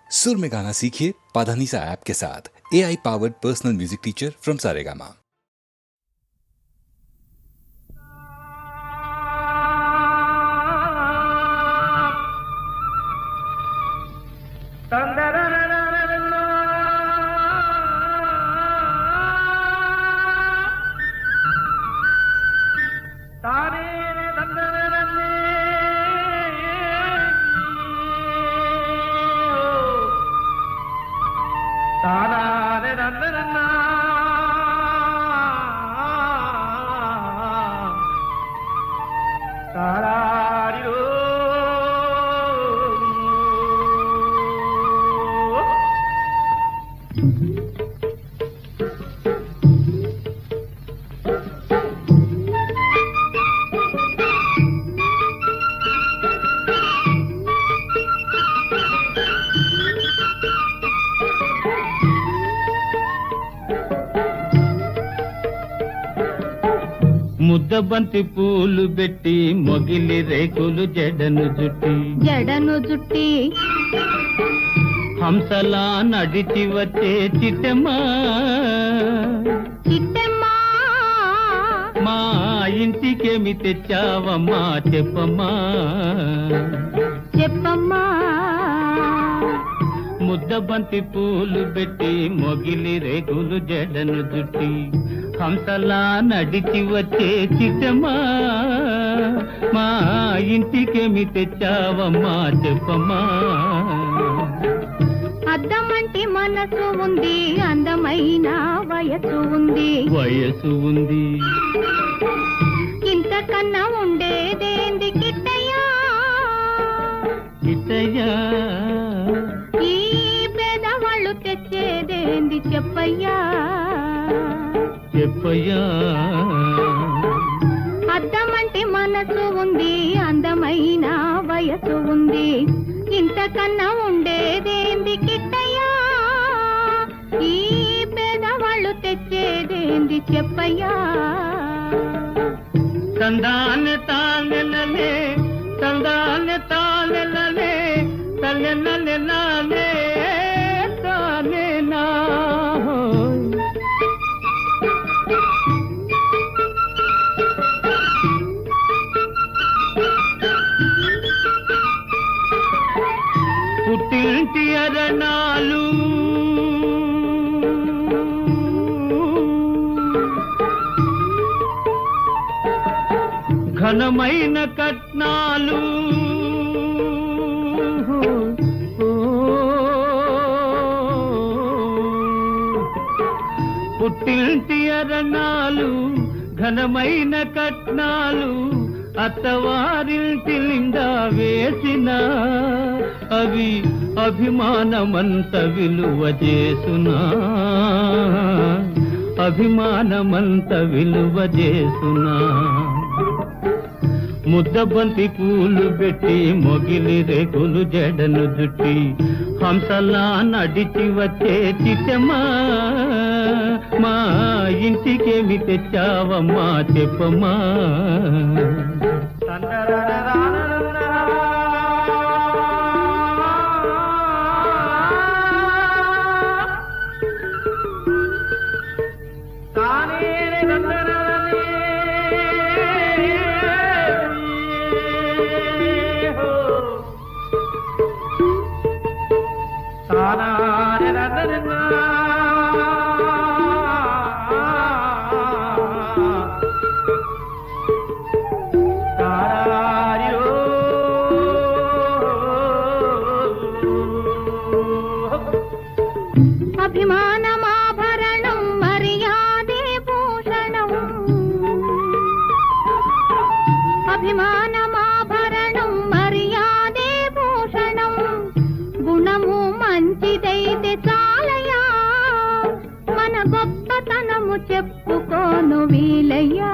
सुर में गाना सीखिए पाधानीसा ऐप के साथ। AI powered personal music teacher from Saregama. ముద్దబంతి పూలు పెట్టి మొగిలి రేకులు జడను జుట్టి హంసలా నడిచి వచ్చే చిట్టమ్మా మా ఇంటికేమి తెచ్చావమ్మా చెప్పమ్మా ముద్దబంతి పూలు పెట్టి మొగిలి రేకులు జడను జుట్టి హంసలా నడిచి వచ్చే చిట్టమ్మా మా ఇంటికేమి తెచ్చావమ్మా చెప్పమ్మా అద్దమంటి మనసు ఉంది, అందమైన వయసు ఉంది ఇంతకన్నా ఉండేదేంది కిట్టయ్యా ఈ పేదవాళ్ళు తెచ్చేదేంది చెప్పయ్యా అద్దమంటి మనసు ఉంది, అందమైన వయసు ఉంది ఇంతకన్నా ఉండేదేంది కిట్టయ్యా ఈ పేదవాళ్ళు తెచ్చేదేంది చెప్పయ్యా తందాన్ని తానెలలే తందాన్ని తానెలలే తల్లెనలెలలే తానెనా పుట్టింటి అరణాలు ఘనమైన కట్నాలు పుట్టింటి అరణాలు ఘనమైన కట్నాలు అత్తవారింటి నిండా వేసిన అవి అభిమానమంత విలువ చేసునా ముద్దబంతి పూలు పెట్టి మొగిలి రేకులు జడను జుట్టి హంసలా నడిచి వచ్చే చిట్టమ్మా మా ఇంటికేమి తెచ్చావమ్మా చెప్పమ్మా అభిమానమాభరణం మర్యాదే భూషణం అభిమానమాభరణం మర్యాదే భూషణం గుణము మంచిదైతే చాలయ్యా మన గొప్పతనము చెప్పుకోను వీలయ్యా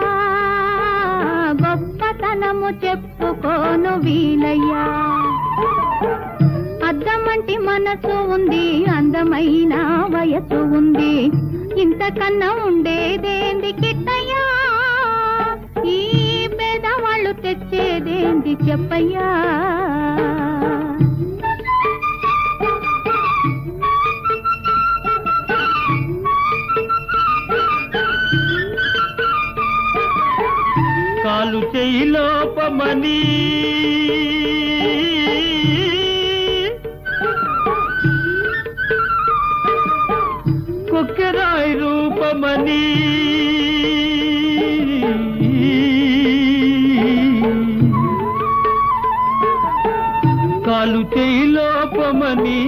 అద్దమంటి మనసు ఉంది, అందమైన వయసు ఉంది ఇంతకన్నా ఉండేదేంది కిట్టయ్యా ఈ పేదవాళ్ళు తెచ్చేదేంది చెప్పయ్యా చెయ్యి లోపమని కొక్కెరాయి రూపమని కాలు చెయ్యి లోపమని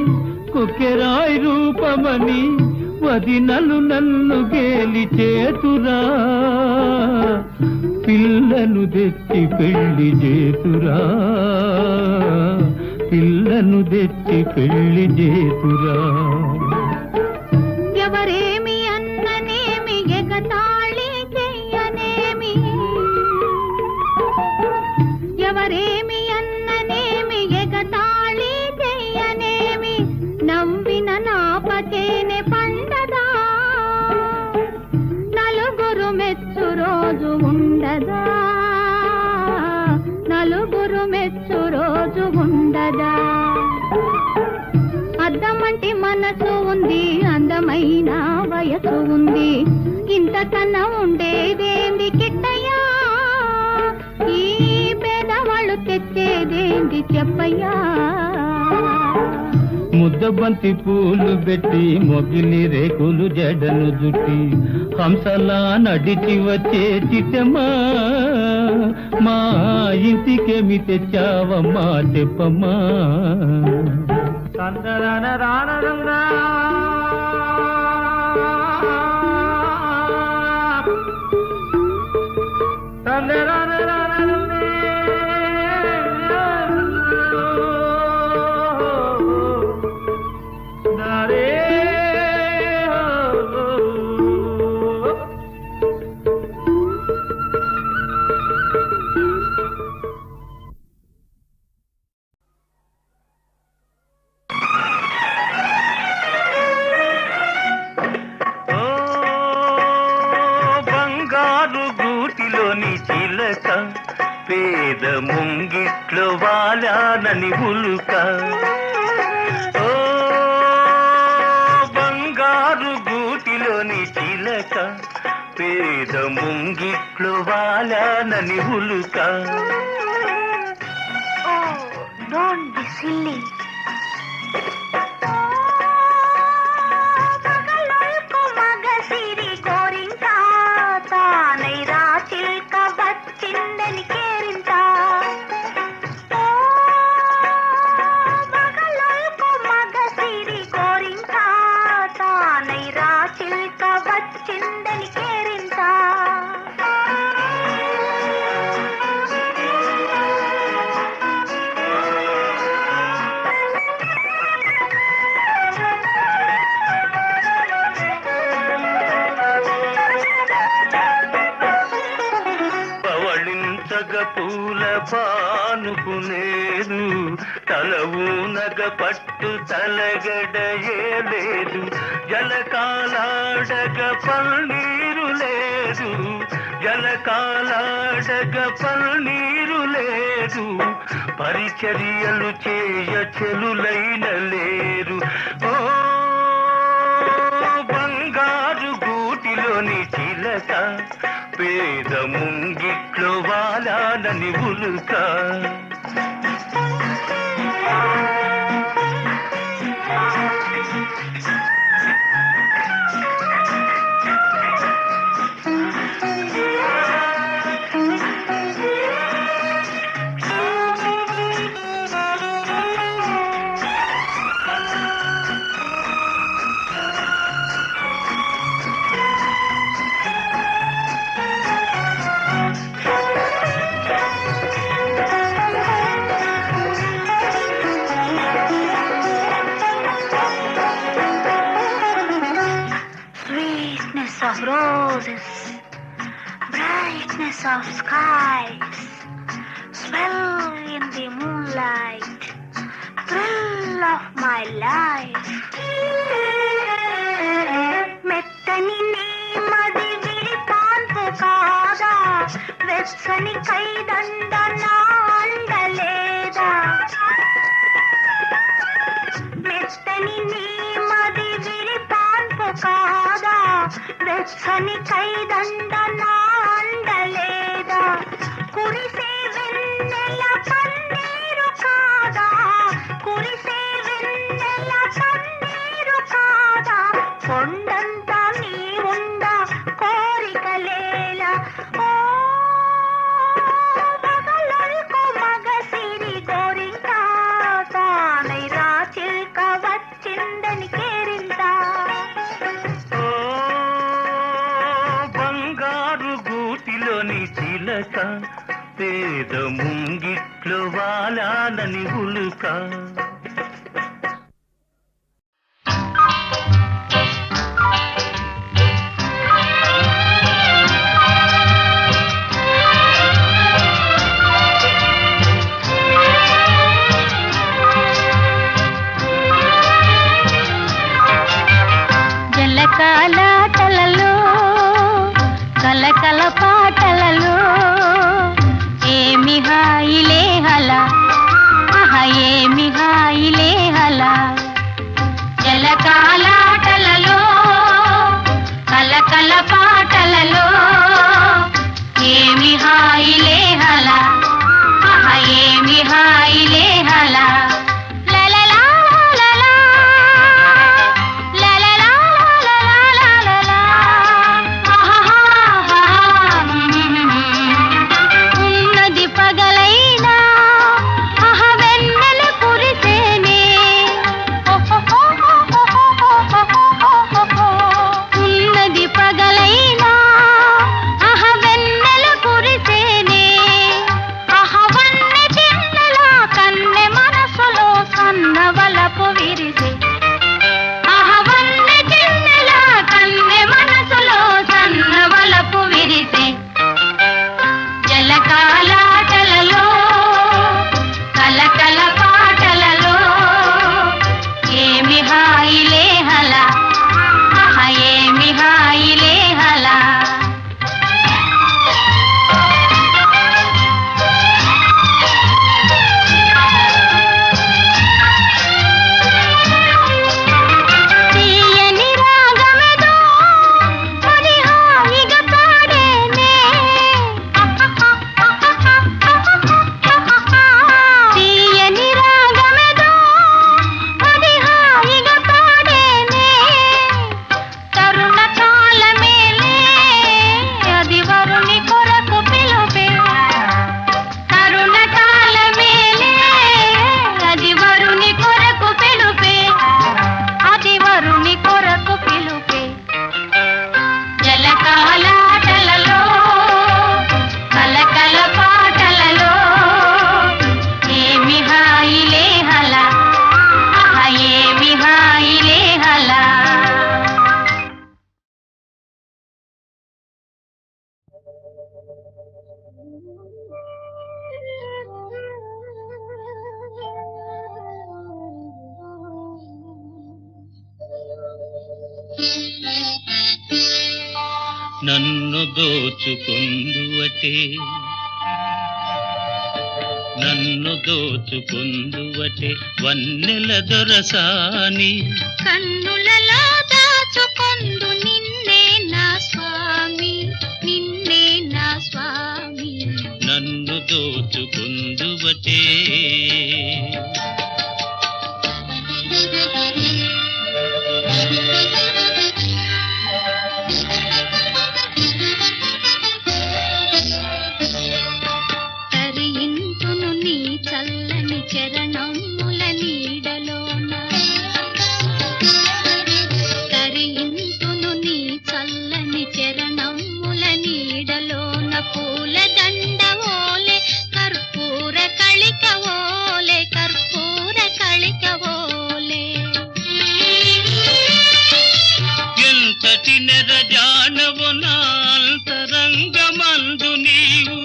కొక్కెరాయి రూపమని వదినలు నన్ను గేలి చేతురా పిల్లను తెచ్చి పెళ్లి చేతురా పిల్లను తెచ్చి పెళ్లి చేతురా ఎవరేమి అన్ననేమి ఎగతాళి చెయ్యనేమి ఎవరేమి అన్ననేమి ఎగతాళి చెయ్యనేమి నవ్విన నాపచేనే పండదా నలుగురు మెచ్చు రోజు ఉండదా నలుగురు మెచ్చు రోజు ఉండదా అద్దమంటి మనసు ఉంది అందమైన వయసు ఉంది ఇంతకన్నా ఉండేదేంది కిట్టయ్యా ఈ పేదవాళ్ళు తెచ్చేదేంది చెప్పయ్యా ముద్దబంతి పూలు పెట్టి మొగిలి రేకులు జడను జుట్టి హంసలా నడిచి వచ్చే చిట్టమ్మా మా ఇంటికేమి తెచ్చావమ్మా చెప్పమ్మా చిలక పేద ముంగిట్లో వాలానని ఉలుక ఓ బంగారు గూటిలోని చిలక పేద ముంగిట్లో వాలానని ఉలుక డోంట్ బి సిల్లీ పూల పానుకునేదు తలవునగ పట్టు తలగడయేలేదు జలకాలాడగ పన్నీరు లేదు జలకాలాడగ పన్నీరు లేదు పరిచర్యలు చేయ చెలులైన లేరు ఓ బంగారు గూటిలోని చిలక పేద ముంగిట్లో వాలానని ఉలుక of roses, brightness of skies, swell in the moonlight, thrill of my life. మెత్తని నీమది విరిపాన్పు కాదా, వెచ్చని కైదండ నా అండలేదా. మెత్తని నీమది విరిపాన్పు కాదా, వెచ్చని కైదండ నా అండలేదా. కురిసి వచ్చిందని కేరింత. ఓ బంగారు గూటిలోని చిలక పేద ముంగిట్లో వాలాలని ఉలుక. జలకాలాటలలో కలకల పాటలలో ఏమి హాయిలే హలా, ఆహా ఏమి హాయిలే హలా. జలకాలాటలలో కలకల పాటలలో ఏమి హాయిలే హలా, ఆహా ఏమి హాయిలే హలా. నన్ను దోచుకుందువటే, నన్ను దోచుకుందువటే వన్నెల దొరసాని. కన్నులలో దాచుకొందు నిన్నే నా స్వామి, నిన్నే నా స్వామి. నన్ను దోచుకుందువటే, తరింతును నీ చల్లని చరణముల నీడలోన, తరింతును నీ చల్లని చరణముల నీడలోన. పూల దండవోలే కర్పూర కళికవోలే, కర్పూర కళికవోలే. ఎంతటి నెరజానవు నా అంతరంగమందు నీవు,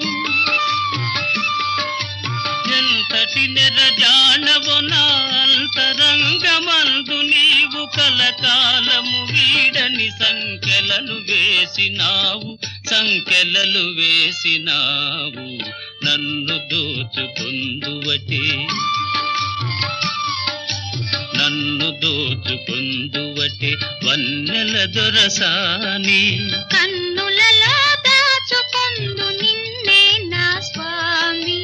ఎంతటి నెరజానవు నా అంతరంగమందు నీవు. కలకాలము వీడని సంకెలలు వేసినావు, సంకెలలు వేసినావు. నన్ను దోచుకుందువటే, నన్ను దోచుకుందువటే వన్నెల దొరసాని. కన్నులలో దాచుకొందు నిన్నే నా స్వామి,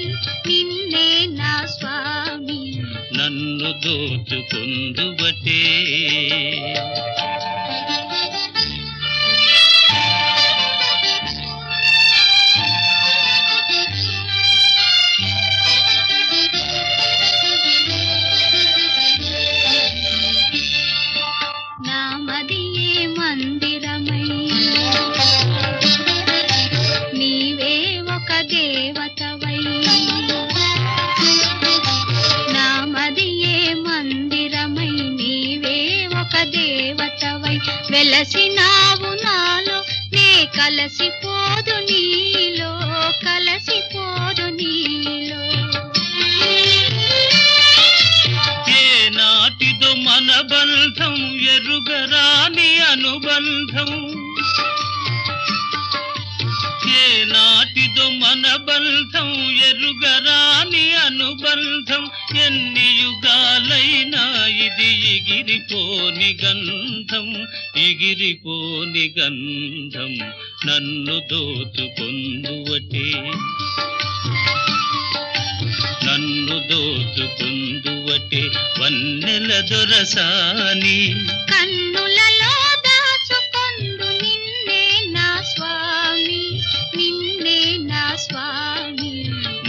నిన్నే నా స్వామి. నన్ను దోచుకుందువటే, దేవతవై వెలసినావు నాలో, నే కలసిపోదు నీలో, కలసిపోదు నీలో. ఏ నాటిదో మన బంధం ఎరుగరాని అనుబంధం, ఏ నాటిదో మన బంధం ఎరుగరాని అనుబంధం, ఎన్ని యుగాలైనా ఇది ఎగిరిపోని గంధం, ఎగిరిపోని గంధం. నన్ను దోచుకొందువటే, నన్ను దోచుకొందువటే వన్నెల దొరసాని. కన్నులలో దాచుకొందు నిన్నే నా స్వామి, నిన్నే నా స్వామి.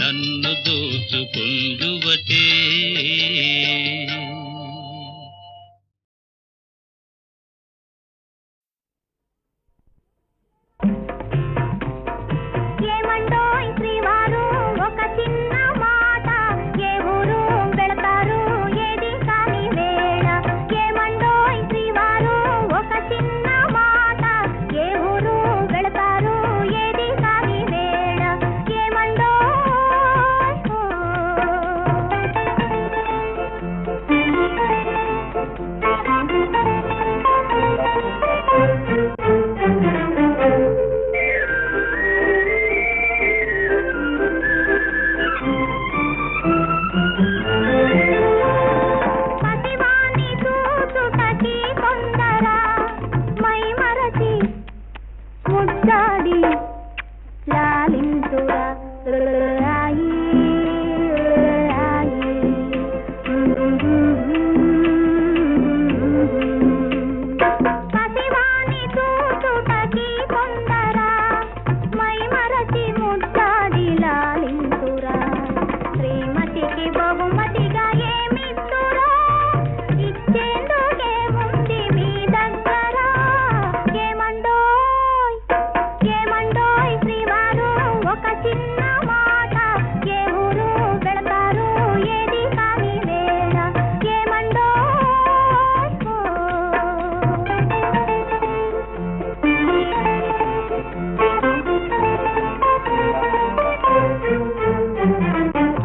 నన్ను దోచుకొందువటే. ఏమండోయ్ శ్రీవారు ఒక చిన్న మాట, ఏ ఊరు వెళతారు ఏది కాని వేళ. ఏమండోయ్ శ్రీవారు ఒక చిన్న మాట, ఏ ఊరు వెళతారు ఏది కాని వేళ. పసివాణి చూచుటకి కొందర మై మరచి ముద్దాడి లాలింతురా రాయి రాయి. పసివాణి చూచుటకి కొందర మై మరచి ముద్దాడి లాలింతురా. శ్రీమతికి బహుమతిగా ఏమిస్తురా, ఇచ్చేందుకే ఉంది మీ దగ్గర. ఏమండోయ్ ఏమండోయ్ శ్రీవారు ఒక చిన్న మాట, ఏ ఊరు వెళతారు ఏది కాని వేళ. ఏమండోయ్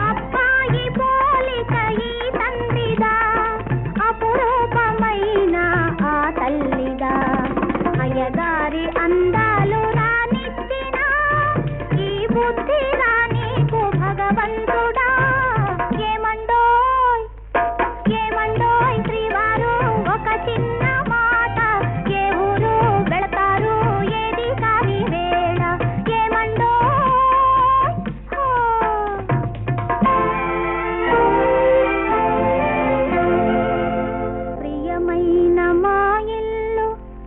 అబ్బాయి పోలిక ఈ తండ్రిదా, అపురూపమైన ఆ తల్లిదా. అయ్యగారి అందాలు రానిచ్చిన ఈ బుద్ధి రానీకు భగవంతుడా. ఏమండోయ్ ఏమండోయ్ శ్రీవారు ఒక చిన్న మాట, ఏ ఊరు వెళతారు ఏది కాని వేళ. ఏమండోయ్ ప్రియమైన మా ఇల్లు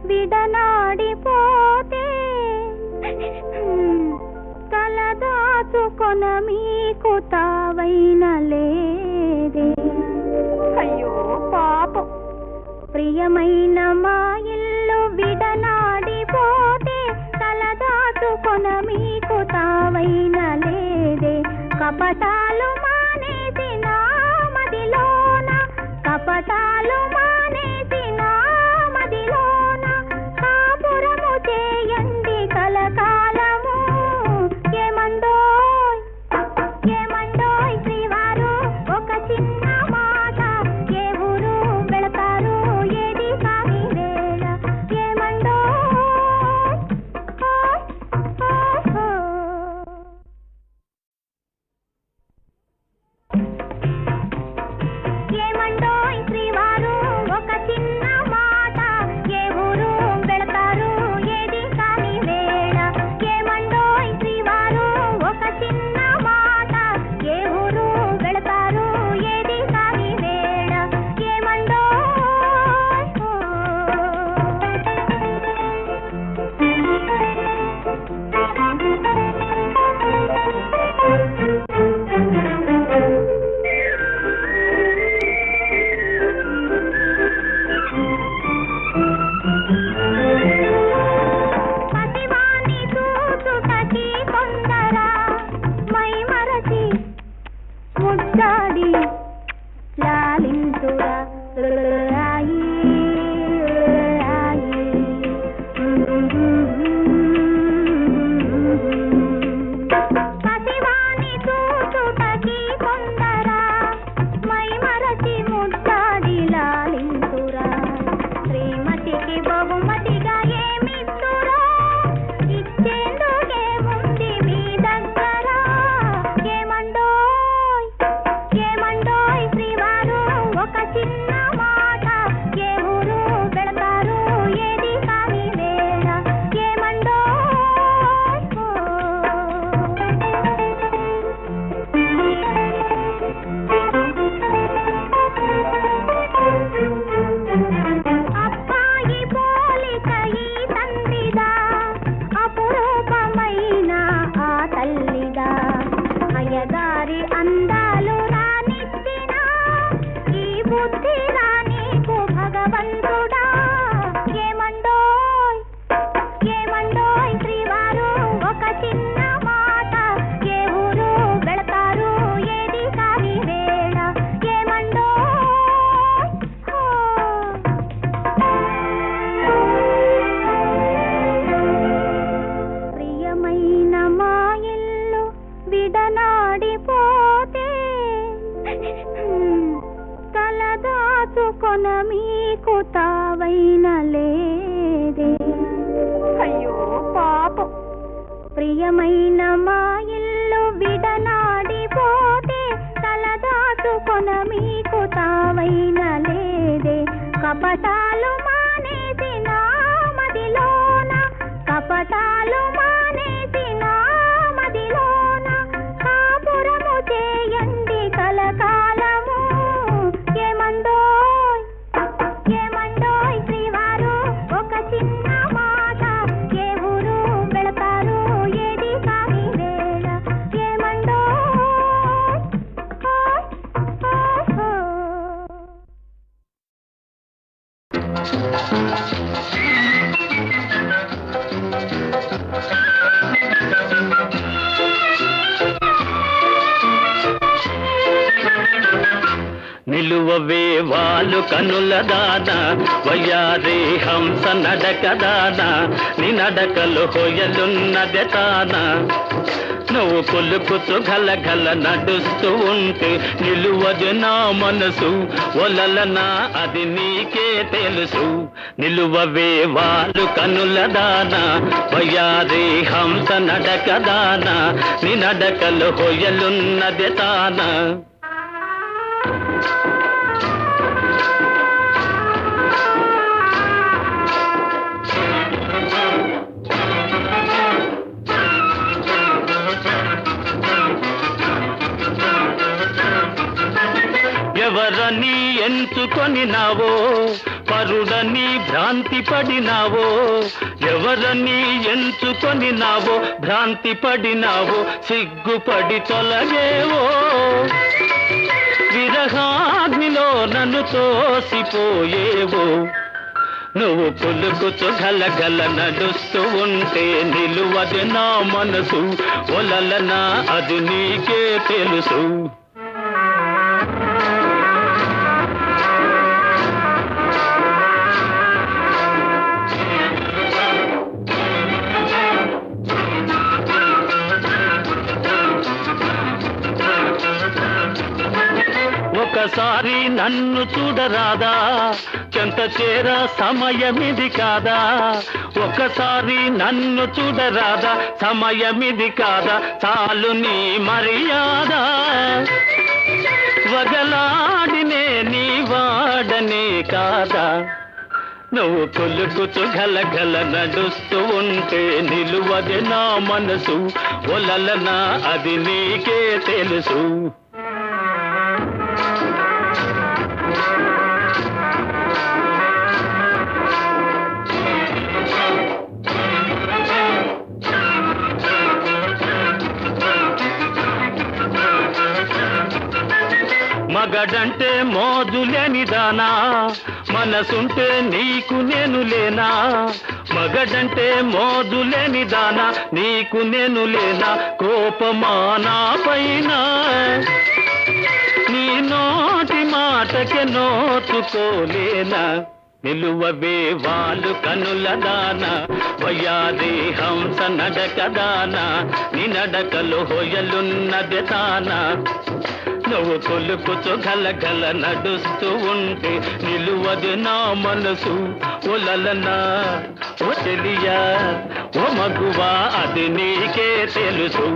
విడనాడిపోతే, తలదాచుకొన మీకు తావైన లేదే. అయ్యో పాపం. ప్రియమైన మా ఇల్లు విడనాడిపోతే, తలదాచుకొన మీకు తావైన లేదే. కపటాలు మానేసి నా మదిలోన, కపటాలు మానేసి నా మదిలోన, కాపురము చేయండి కలకాలము. ఏమండోయ్ ఏమండోయ్ శ్రీవారు ఒక చిన్న మాట, ఏ ఊరు వెళతారు ఏది కాని వేళ. ఏమండోయ్ నీకు తావైన లేదే. అయ్యో పాపం, ప్రియమైన మా ఇల్లు విడనాడిపోతే తలదాచుకొన మీకు తావైన లేదే. కపటాలు మానేసి నా మదిలోన, కపటాలు మానేసి నా మదిలోన కాపురము చేయండి కలకాలము. ఏమండోయ్ ఏమండోయ్ శ్రీవారు, ఒక చిన్న మాట, ఏ ఊరు వెళతారు ఏది కాని వేళ. ఏమండోయ్ నిలువవే వాళ్ళు కనుల దాన, వయ్యారి హంస నడక దాన, నీ నడకలు హొయలున్నదే తాన. నువ్వు కొలుకుతూ గలగల నడుస్తూ ఉంటే నిలువదు నా మనసు, ఒలలనా అది నీకే తెలుసు. నిలువవే వాళ్ళు కనుల దాన, వయ్యారి హంస నడక దాన, నీ నడకలు హొయలున్నదే తాన. ఎవరని ఎంచుకొని నావో, పరుడని భ్రాంతి పడినావో. ఎవరని ఎంచుకొని నావో, భ్రాంతి పడినావో, సిగ్గుపడి తొలగేవో. విరహాగ్నిలో నన్ను తోసిపోయేవో. నువ్వు పులుకుతూ గలగల నడుస్తూ ఉంటే నిలువదు నా మనసు, ఒలలనా అది నీకే తెలుసు. ఒకసారి నన్ను చూడరాదా, చెంత చేర సమయమిది కాదా. ఒకసారి నన్ను చూడరాదా, సమయమిది కాదా. చాలు నీ మర్యాద, వగలాడినే నీ వాడనే కాదా. నువ్వు కొలుకుతూ గలగల నడుస్తూ ఉంటే నిలువదే నా మనసు, ఒలలనా అది నీకే తెలుసు. మగడంటే మోజులేని దానా, మనసుంటే నీకు నేను లేనా. మగడంటే మోజులేని దానా, నీకు నేను లేనా. కోపమా నా పైన, నీ నోటి మాటకే నోచుకోలేనా. నిలువవే వాళ్ళు కనుల దాన, వయ్యారి హంస నడక దాన, నీ నడకలు హొయలున్నదే తాన. నువ్వు కొలుకుతూ గలగల నడుస్తూ ఉంటే నిలువదు నా మనసు, ఒలలనా ఓ చెలియా ఓ మగువా అది నీకే తెలుసు.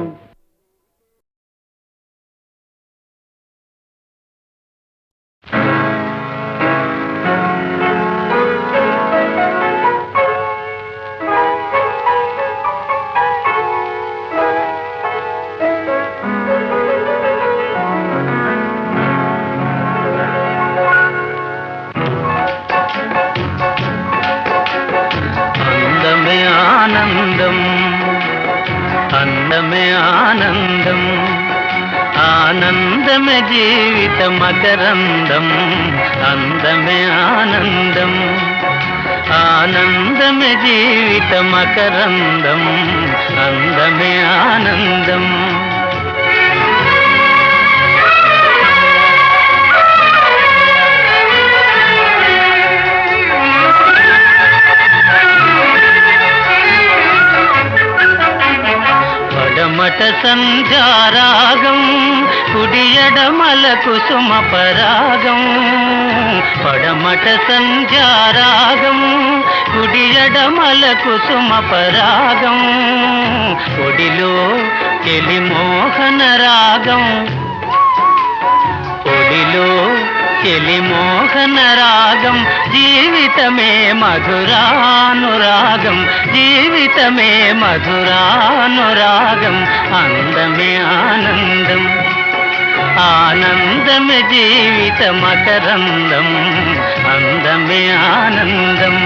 అందమే ఆనందం, ఆనందమే జీవిత మకరందం. అందమే ఆనందం, ఆనందమే జీవిత మకరందం. అందమే ఆనందం. పడమట సంధ్యారాగం కుడియడమల కుసుమ పరాగం పడమట సంధ్యారాగం కుడియడమల కుసుమ పరాగం ఒడిలో చెలి మోహన రాగం ఒడిలో చెలి మోహన రాగం జీవితమే మధురానురాగం జీవితమే మధురానురాగం అందమే ఆనందం ఆనందమే జీవిత మకరందం అందమే ఆనందం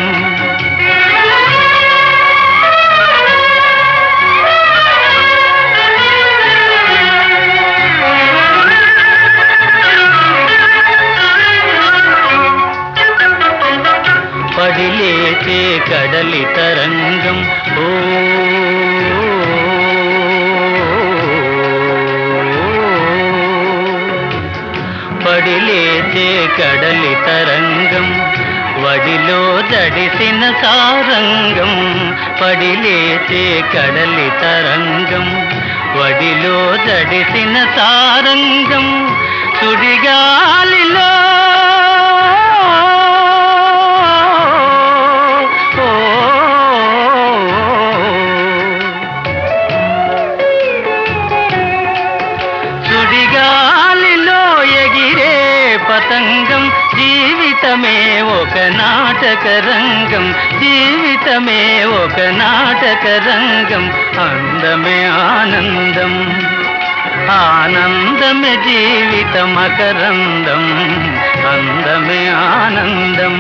పడిలేచే కడలి తరంగం ఓ పడిలేచే కడలి తరంగం వడిలో జడిసిన సారంగం పడిలేచే కడలి తరంగం వడిలో జడిసిన సారంగం సుడిగాలిలో సుడిగాలిలో ఎగిరే పతంగం జీవితమే ఒక నాటక రంగం జీవితమే ఒక నాటక రంగం అందమే ఆనందం ఆనందమే జీవిత మకరందం అందమే ఆనందం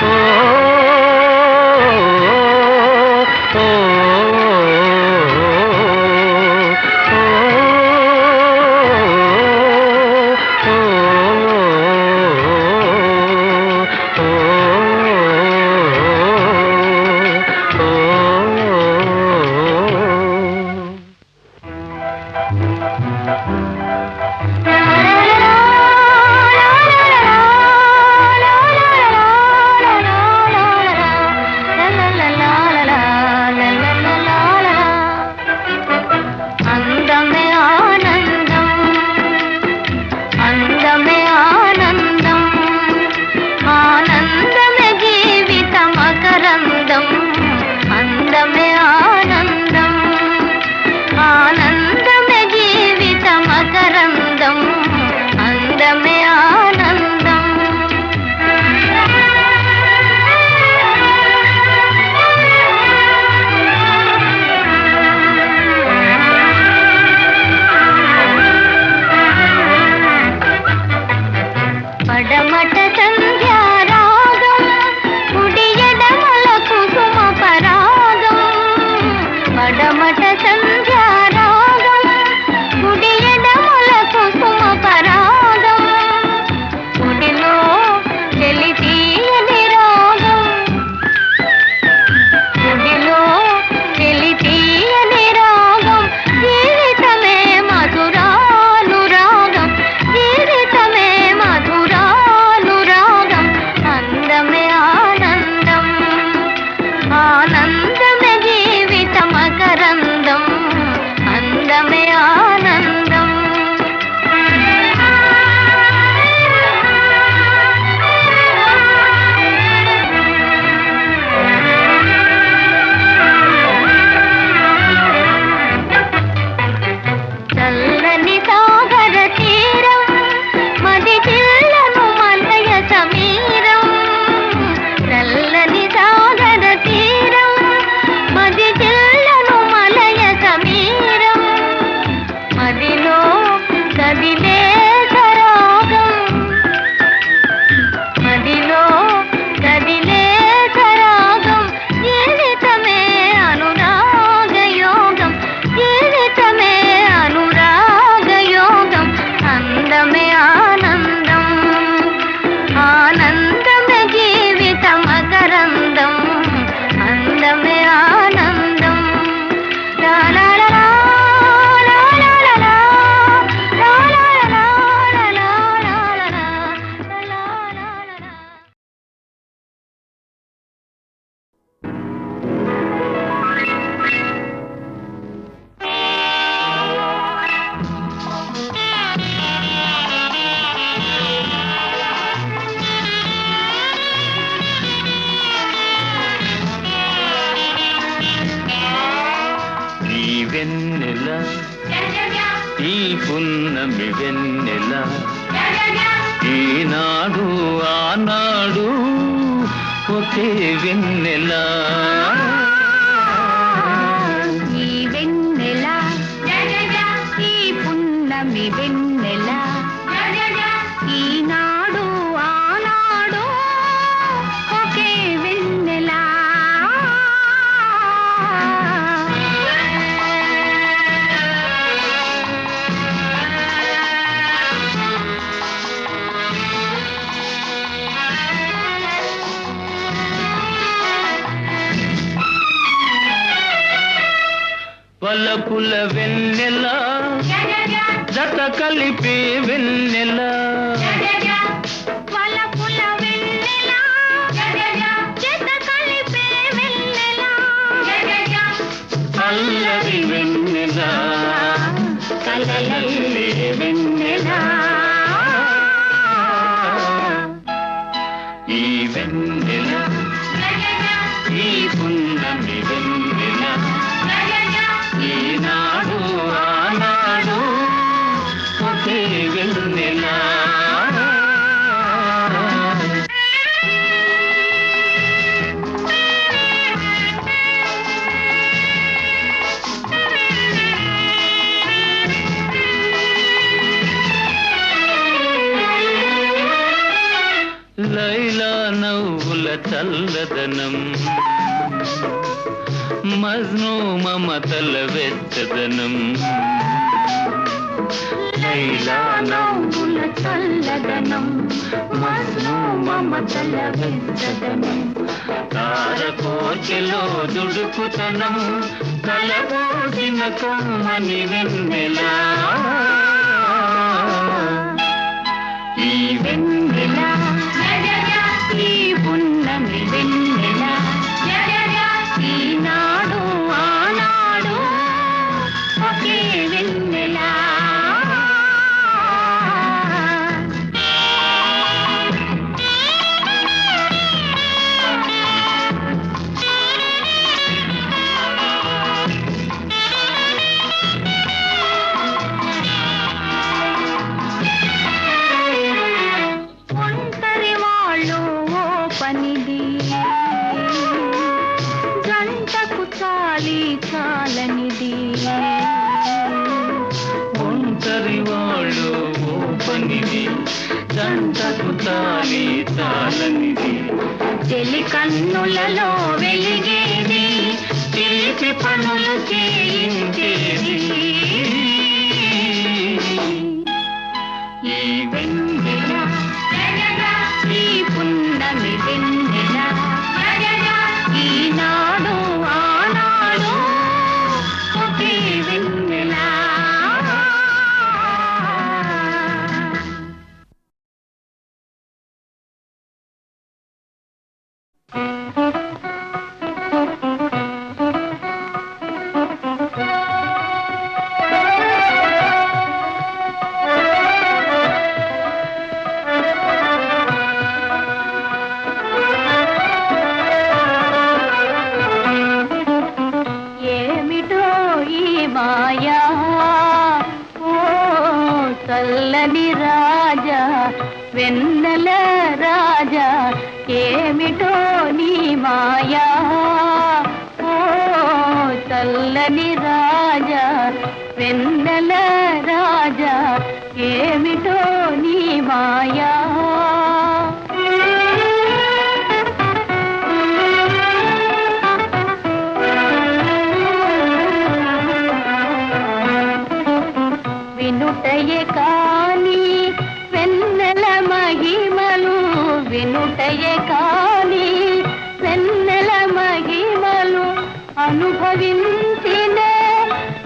ఓ ఓ ఈ పున్నమి వెన్నెల ఈనాడు ఆనాడు ఒకే వెన్నెల ఈ వెన్నెల ఈ పున్నమి వెన్నెల ఈనాడు ఆనాడు ఒకే వెన్నెల వలపుల వెన్నెల జత కలిపే వెన్నెల వలపుల వెన్నెల జత కలిపే వెన్నెల అల్లరి వెన్నెల కలలల్లే వెన్నెల ఈ వెన్నెల ఈ పున్నమి వెన్నెల ఈనాడు ఆనాడు ఒకే వెన్నెల లైలా నవ్వుల చల్లదనం మజ్ను మమతల వెచ్చదనం లైలా నవ్వుల చల్లదనం మజ్ను మమతల వెచ్చదనం తారకోచెలో దుడుకుతనం కలబోసిన కమ్మని వెన్నెల ఈ వెన్నెల ఈ పున్నమి వెన్నెల ఈనాడు ఆనాడు ఒకే వెన్నెల ఒంటరి వాళ్ళు ఓ పనిది జంటకు చాలి చాలనిది ఒంటరి వాళ్ళు ఓ పనిది జంటకు తాలి చాలనిది చెలి కన్నులలో వెలిగేది తీపి పనులు చేయించేది ఈ వెన్నెల ఈ పున్నమి వెన్నెల ఈనాడు ఆనాడు ఒకే వెన్నెల ఏమిటో ఈ మాయా ఓ చల్లని రాజా వెన్నెల రాజా ఏమిటో నీ మాయా ఓ చల్లని రాజా వెన్నెల రాజా ఏమిటో నీ మాయా వినుటయే కాని వెన్నెల మహిమలు వినుటయే కాని వెన్నెల మహిమలు అనుభవించినే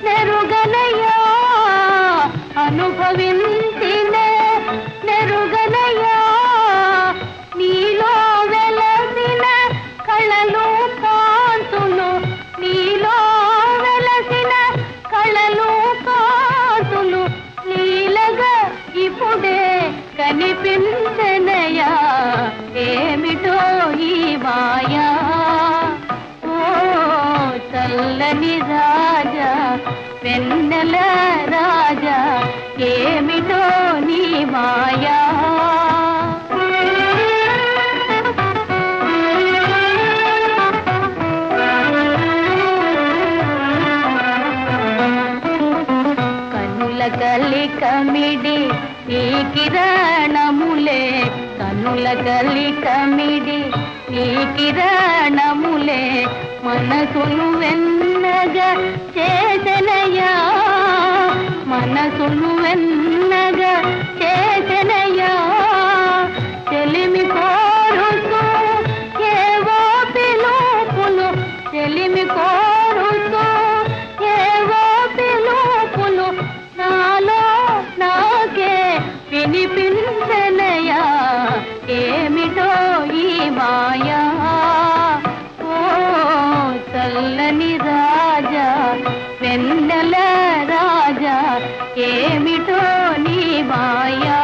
నెరుగనయా అనుభవించినే నెరుగనయా కిరణములే కనుల కలికమిడి ఈ కిరణములే మనసును వెన్నగా చేసనయా మనసును వెన్నగా చేసనయా చెలిమి కోరుతూ ఏవో పిలుపులు చెలిమి కోరుతూ ఏవో పిలుపులు నాలో నాకే వినిపించనయా ఏమిటో ఈ మాయా ఓ చల్లని రాజా వెన్నెల రాజా ఏమిటో నీ మాయా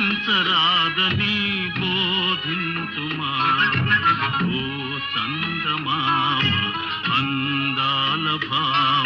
ఆలసించరాదని బోధించుమా ఓ చందమామ అందాల భామ